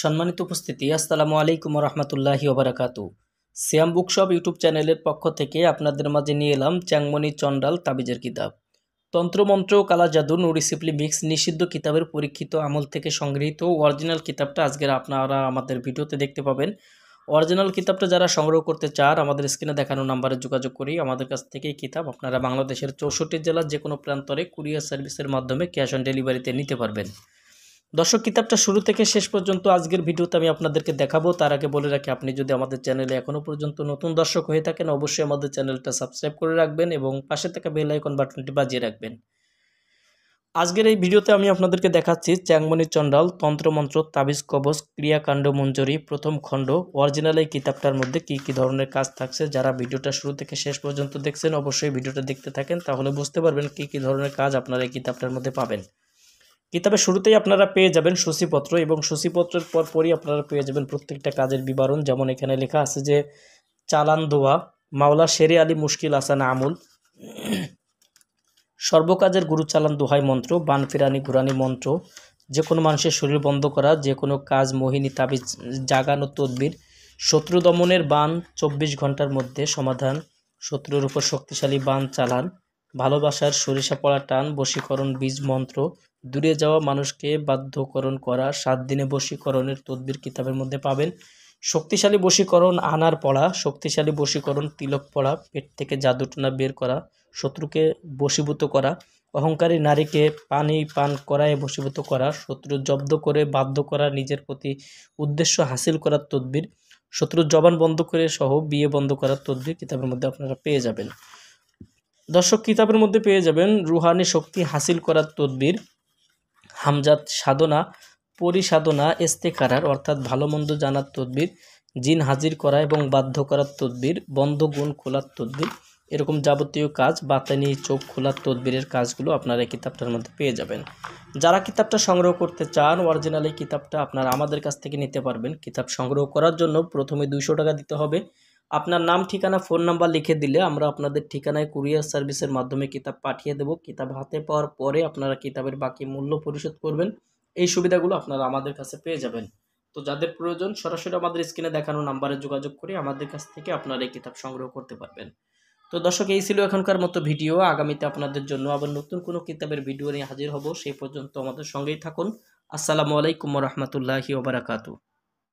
সম্মানিত উপস্থিতি, আসসালামু আলাইকুম রহমতুল্লাহি ওবারাকাতু। সিয়াম বুকশপ ইউটিউব চ্যানেলের পক্ষ থেকে আপনাদের মাঝে নিয়ে এলাম চ্যাংমণি চণ্ডাল তাবিজের কিতাব। তন্ত্রমন্ত্র কালা জাদু নুরি সিপলি মিক্স নিষিদ্ধ কিতাবের পরীক্ষিত আমল থেকে সংগৃহীত অরিজিনাল কিতাবটা আজকের আপনারা আমাদের ভিডিওতে দেখতে পাবেন। অরিজিনাল কিতাবটা যারা সংগ্রহ করতে চান আমাদের স্ক্রিনে দেখানো নাম্বারে যোগাযোগ করি আমাদের কাছ থেকে এই কিতাব আপনারা বাংলাদেশের 64 জেলার যে কোনো প্রান্তরে কুরিয়ার সার্ভিসের মাধ্যমে ক্যাশ অন ডেলিভারিতে নিতে পারবেন। দর্শক, কিতাবটা শুরু থেকে শেষ পর্যন্ত আজকের ভিডিওতে আমি আপনাদেরকে দেখাবো। তার আগে বলে রাখি, আপনি যদি আমাদের চ্যানেলে এখনও পর্যন্ত নতুন দর্শক হয়ে থাকেন অবশ্যই আমাদের চ্যানেলটা সাবস্ক্রাইব করে রাখবেন এবং পাশে থাকা বেল আইকন বাটনটি বাজিয়ে রাখবেন। আজকের এই ভিডিওতে আমি আপনাদেরকে দেখাচ্ছি চ্যাংমণি চণ্ডাল তন্ত্রমন্ত্র তাবিজ কবচ ক্রিয়াকাণ্ড মঞ্জুরি প্রথম খণ্ড। অরিজিনাল এই কিতাবটার মধ্যে কি কি ধরনের কাজ থাকছে, যারা ভিডিওটা শুরু থেকে শেষ পর্যন্ত দেখছেন অবশ্যই ভিডিওটা দেখতে থাকেন, তাহলে বুঝতে পারবেন কি কি ধরনের কাজ আপনারা এই কিতাবটার মধ্যে পাবেন। কিতাবের শুরুতেই আপনারা পেয়ে যাবেন সূচিপত্র এবং সূচিপত্রের পরপরই আপনারা পেয়ে যাবেন প্রত্যেকটা কাজের বিবরণ। যেমন এখানে লেখা আছে যে চালান দোয়া, মাওলা শেরে আলী মুশকিল আসান আমুল, সর্বকাজের গুরু চালান দোহাই মন্ত্র, বান ফিরানি ঘুরানি মন্ত্র, যে কোনো মানুষের শরীর বন্ধ করা, যে কোনো কাজ মোহিনী তাবিজ জাগানো তদবির, শত্রু দমনের বান 24 ঘন্টার মধ্যে সমাধান, শত্রুর উপর শক্তিশালী বান চালান, ভালোবাসার সরিষা পড়া টান, বশীকরণ বীজ মন্ত্র, দূরে যাওয়া মানুষকে বাধ্যকরণ করা, 7 দিনে বশীকরণের তদবির কিতাবের মধ্যে পাবেন। শক্তিশালী বশীকরণ আনার পড়া, শক্তিশালী বশীকরণ তিলক পড়া, পেট থেকে জাদুটনা বের করা, শত্রুকে বশীভূত করা, অহংকারী নারীকে পানি পান করায় বশীভূত করা, শত্রু জব্দ করে বাধ্য করা, নিজের প্রতি উদ্দেশ্য হাসিল করার তদবির, শত্রুর জবান বন্ধ করে সহ বিয়ে বন্ধ করার তদবির কিতাবের মধ্যে আপনারা পেয়ে যাবেন। দর্শক, কিতাবের মধ্যে পেয়ে যাবেন রুহানি শক্তি হাসিল করার তদবির, হামজাত সাধনা, পরিসাধনা, ইস্তেখারার অর্থাৎ ভালো মন্দ জানার তদবির, জিন হাজির করা এবং বাধ্য করার তদবির, বন্ধ গুণ খোলার তদবির, এরকম যাবতীয় কাজ বাতানি চোখ খোলার তদবিরের কাজগুলো আপনারা এই কিতাবটার মধ্যে পেয়ে যাবেন। যারা কিতাবটা সংগ্রহ করতে চান অরিজিনাল এই কিতাবটা আপনারা আমাদের কাছ থেকে নিতে পারবেন। কিতাব সংগ্রহ করার জন্য প্রথমে 200 টাকা দিতে হবে। আপনার নাম, ঠিকানা, ফোন নাম্বার লিখে দিলে আমরা আপনাদের ঠিকানায় কুরিয়ার সার্ভিসের মাধ্যমে কিতাব পাঠিয়ে দেব। কিতাব হাতে পাওয়ার পরে আপনারা কিতাবের বাকি মূল্য পরিশোধ করবেন। এই সুবিধাগুলো আপনারা আমাদের কাছে পেয়ে যাবেন। তো যাদের প্রয়োজন সরাসরি আমাদের স্ক্রিনে দেখানো নাম্বারে যোগাযোগ করে আমাদের কাছ থেকে আপনারা এই কিতাব সংগ্রহ করতে পারবেন। তো দর্শক, এই ছিল এখনকার মতো ভিডিও। আগামীতে আপনাদের জন্য আবার নতুন কোনো কিতাবের ভিডিও নিয়ে হাজির হব। সেই পর্যন্ত আমাদের সঙ্গেই থাকুন। আসসালামু আলাইকুম রহমতুল্লাহি ওবারাকাতু।